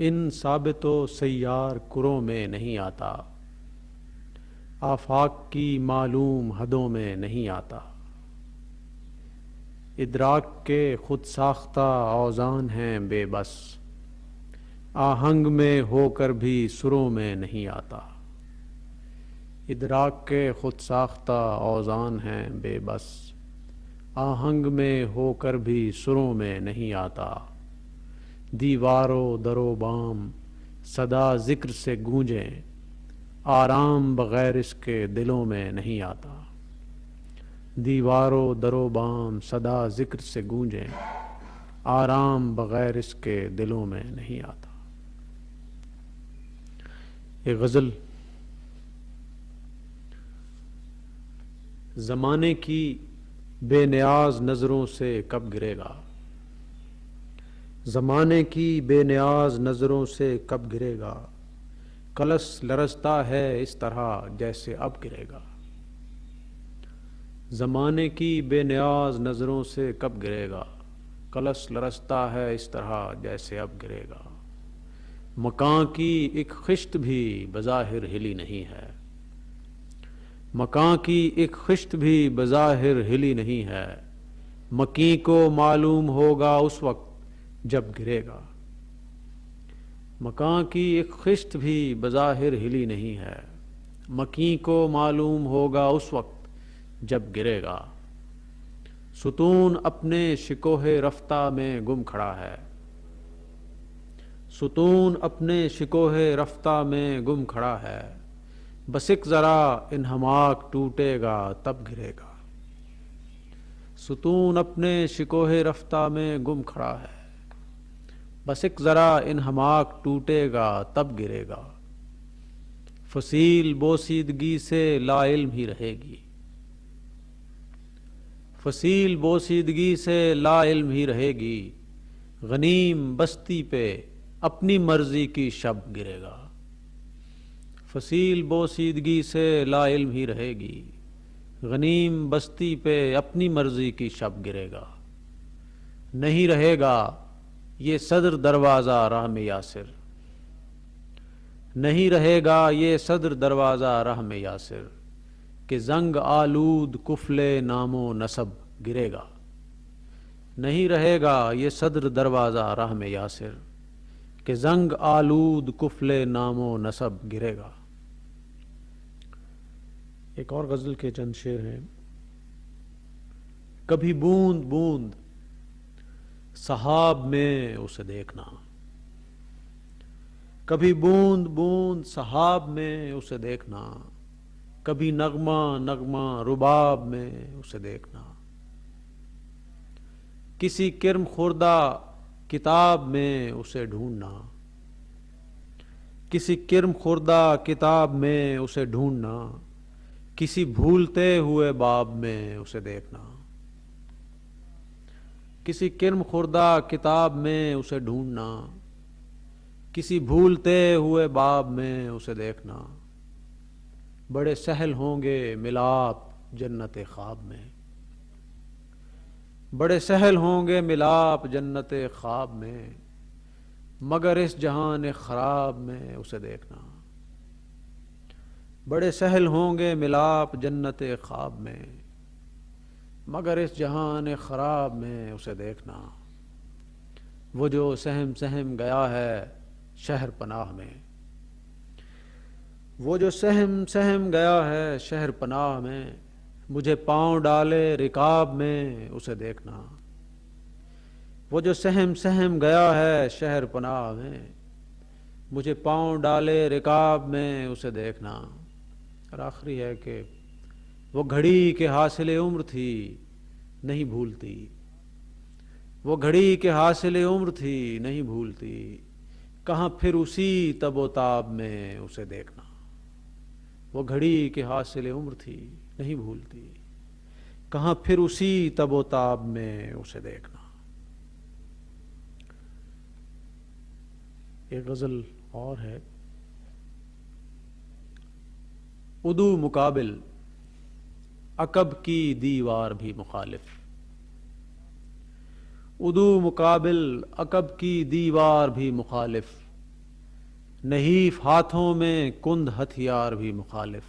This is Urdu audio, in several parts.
ان ثابت و سیار کروں میں نہیں آتا، آفاق کی معلوم حدوں میں نہیں آتا۔ ادراک کے خود ساختہ اوزان ہیں بے بس، آہنگ میں ہو کر بھی سروں میں نہیں آتا۔ ادراک کے خود ساختہ اوزان ہیں بے بس، آہنگ میں ہو کر بھی سروں میں نہیں آتا۔ دیوار و در و بام صدا ذکر سے گونجیں، آرام بغیر اس کے دلوں میں نہیں آتا۔ دیوار و در و بام صدا ذکر سے گونجیں، آرام بغیر اس کے دلوں میں نہیں آتا۔ یہ غزل زمانے کی بے نیاز نظروں سے کب گرے گا، زمانے کی بے نیاز نظروں سے کب گرے گا، کلس لرزتا ہے اس طرح جیسے اب گرے گا۔ زمانے کی بے نیاز نظروں سے کب گرے گا، کلس لرزتا ہے اس طرح جیسے اب گرے گا۔ مکاں کی ایک خشت بھی بظاہر ہلی نہیں ہے، مکاں کی ایک خشت بھی بظاہر ہلی نہیں ہے، مکیں کو معلوم ہوگا اس وقت جب گرے گا۔ مکاں کی ایک خشت بھی بظاہر ہلی نہیں ہے، مکیں کو معلوم ہوگا اس وقت جب گرے گا۔ ستون اپنے شکوہ رفتہ میں گم کھڑا ہے، ستون اپنے شکوہ رفتہ میں گم کھڑا ہے، بس ایک ذرا انہماک ٹوٹے گا تب گرے گا۔ ستون اپنے شکوہ رفتہ میں گم کھڑا ہے، بس ایک ذرا انہماک ٹوٹے گا تب گرے گا۔ فصیل بوسیدگی سے لا علم ہی رہے گی، فصیل بوسیدگی سے لا علم ہی رہے گی، غنیم بستی پہ اپنی مرضی کی شب گرے گا۔ فصیل بوسیدگی سے لا علم ہی رہے گی، غنیم بستی پہ اپنی مرضی کی شب گرے گا۔ نہیں رہے گا یہ صدر دروازہ راہ میں یاسر، نہیں رہے گا یہ صدر دروازہ راہ میں یاسر، کہ زنگ آلود کفل نام و نسب گرے گا۔ نہیں رہے گا یہ صدر دروازہ راہ میں یاسر، کہ زنگ آلود کفل نام و نسب گرے گا۔ ایک اور غزل کے چند شعر ہیں۔ کبھی بوند بوند سحاب میں اسے دیکھنا، کبھی بوند بوند سحاب میں اسے دیکھنا، کبھی نغمہ نغمہ رباب میں اسے دیکھنا۔ کسی کرم خوردہ کتاب میں اسے ڈھونڈنا، کسی کرم خوردہ کتاب میں اسے ڈھونڈنا، کسی بھولتے ہوئے باب میں اسے دیکھنا۔ کسی کرم خوردہ کتاب میں اسے ڈھونڈنا، کسی بھولتے ہوئے باب میں اسے دیکھنا۔ بڑے سہل ہوں گے ملاپ جنت خواب میں، بڑے سہل ہوں گے ملاپ جنت خواب میں، مگر اس جہان خراب میں اسے دیکھنا۔ بڑے سہل ہوں گے ملاپ جنت خواب میں، مگر اس جہان خراب میں اسے دیکھنا۔ وہ جو سہم سہم گیا ہے شہر پناہ میں، وہ جو سہم سہم گیا ہے شہر پناہ میں، مجھے پاؤں ڈالے رکاب میں اسے دیکھنا۔ وہ جو سہم سہم گیا ہے شہر پناہ میں، مجھے پاؤں ڈالے رکاب میں اسے دیکھنا۔ اور آخری ہے کہ وہ گھڑی کے حاصل عمر تھی نہیں بھولتی، وہ گھڑی کے حاصل عمر تھی نہیں بھولتی، کہاں پھر اسی تب و تاب میں اسے دیکھنا۔ وہ گھڑی کے حاصل عمر تھی نہیں بھولتی، کہاں پھر اسی تب و تاب میں اسے دیکھنا۔ ایک غزل اور ہے۔ ادو مقابل عقب کی دیوار بھی مخالف، ادو مقابل عقب کی دیوار بھی مخالف، نحیف ہاتھوں میں کند ہتھیار بھی مخالف،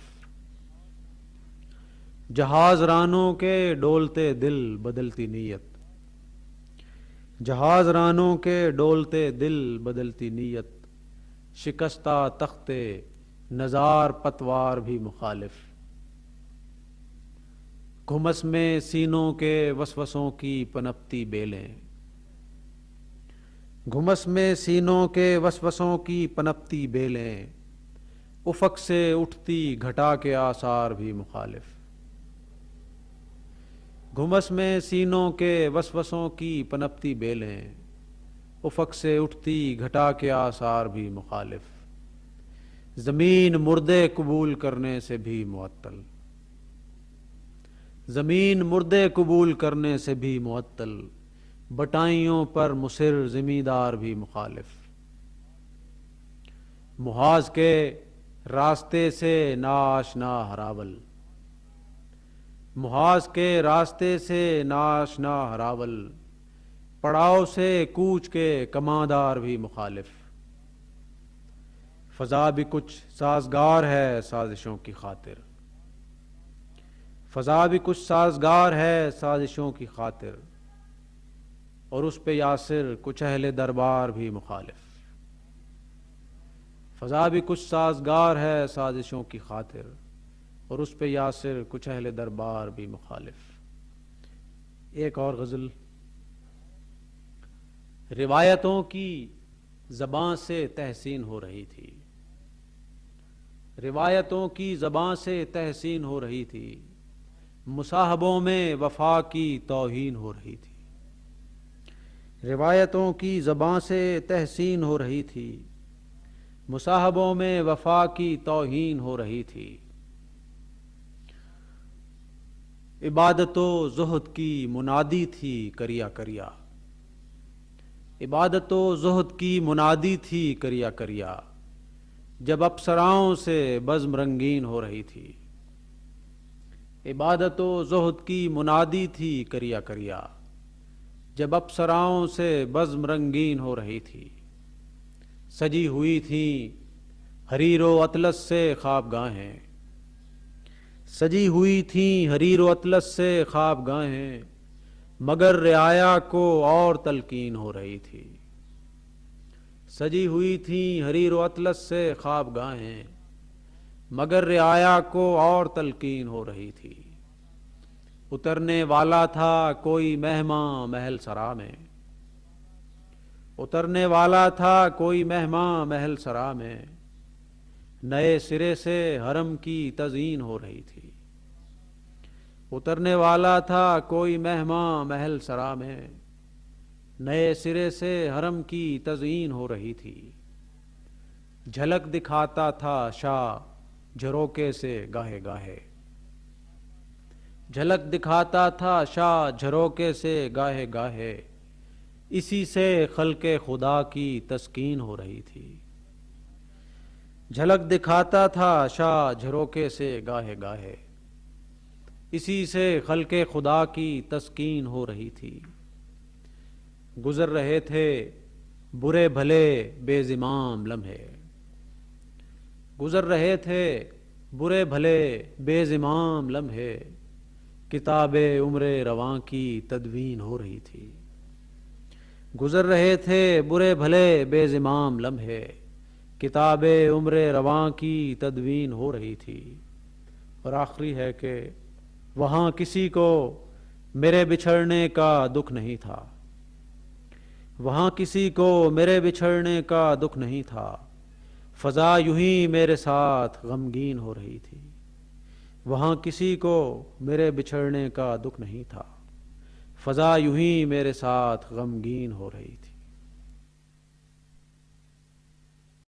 جہاز رانوں کے ڈولتے دل بدلتی نیت، جہاز رانوں کے ڈولتے دل بدلتی نیت، شکستہ تختے نزار پتوار بھی مخالف، گھمس میں سینوں کے وسوسوں کی پنپتی بیلیں، گھمس میں سینوں کے وسوسوں کی پنپتی بیلیں، افق سے اٹھتی گھٹا کے آثار بھی مخالف، گھمس میں سینوں کے وسوسوں کی پنپتی بیلیں، افق سے اٹھتی گھٹا کے آثار بھی مخالف، زمین مردے قبول کرنے سے بھی معطل، زمین مردے قبول کرنے سے بھی معطل، بٹائیوں پر مصر زمیندار بھی مخالف، محاذ کے راستے سے ناآشنا ہراول، محاذ کے راستے سے ناآشنا ہراول، پڑاؤ سے کوچ کے کماندار بھی مخالف، فضا بھی کچھ سازگار ہے سازشوں کی خاطر، فضا بھی کچھ سازگار ہے سازشوں کی خاطر، اور اس پہ یاسر کچھ اہل دربار بھی مخالف، فضا بھی کچھ سازگار ہے سازشوں کی خاطر، اور اس پہ یاسر کچھ اہل دربار بھی مخالف۔ ایک اور غزل، روایتوں کی زبان سے تحسین ہو رہی تھی، روایتوں کی زبان سے تحسین ہو رہی تھی، مصاحبوں میں وفا کی توہین ہو رہی تھی، روایتوں کی زبان سے تحسین ہو رہی تھی، مصاحبوں میں وفا کی توہین ہو رہی تھی، عبادت و زہد کی منادی تھی کریا کریا، عبادت و زہد کی منادی تھی کریا کریا، جب اپسراؤں سے بزم رنگین ہو رہی تھی، عبادت و زہد کی منادی تھی کریا کریا، جب اپسراؤں سے بزم رنگین ہو رہی تھی، سجی ہوئی تھیں حریر و اطلس سے خوابگاہیں، سجی ہوئی تھیں حریر و اطلس سے خوابگاہیں، مگر رعایا کو اور تلقین ہو رہی تھی، سجی ہوئی تھیں حریر و اطلس سے خوابگاہیں، مگر رعایا کو اور تلقین ہو رہی تھی، اترنے والا تھا کوئی مہماں محل سرا میں، اترنے والا تھا کوئی مہماں محل سرا میں، نئے سرے سے حرم کی تزئین ہو رہی تھی، اترنے والا تھا کوئی مہماں محل سرا میں، نئے سرے سے حرم کی تزئین ہو رہی تھی، جھلک دکھاتا تھا شاہ جھروکے سے گاہے گاہے، جھلک دکھاتا تھا شاہ جھروکے سے گاہے گاہے، اسی سے خلق خدا کی تسکین ہو رہی تھی، جھلک دکھاتا تھا شاہ جھروکے سے گاہے گاہے، اسی سے خلق خدا کی تسکین ہو رہی تھی، گزر رہے تھے برے بھلے بے زمام لمحے، گزر رہے تھے برے بھلے بے زمام لمحے، کتاب عمر رواں کی تدوین ہو رہی تھی، گزر رہے تھے برے بھلے بے زمام لمحے، کتاب عمر رواں کی تدوین ہو رہی تھی، اور آخری ہے کہ وہاں کسی کو میرے بچھڑنے کا دکھ نہیں تھا، وہاں کسی کو میرے بچھڑنے کا دکھ نہیں تھا، فضا یوں ہی میرے ساتھ غمگین ہو رہی تھی، وہاں کسی کو میرے بچھڑنے کا دکھ نہیں تھا، فضا یوں ہی میرے ساتھ غمگین ہو رہی تھی۔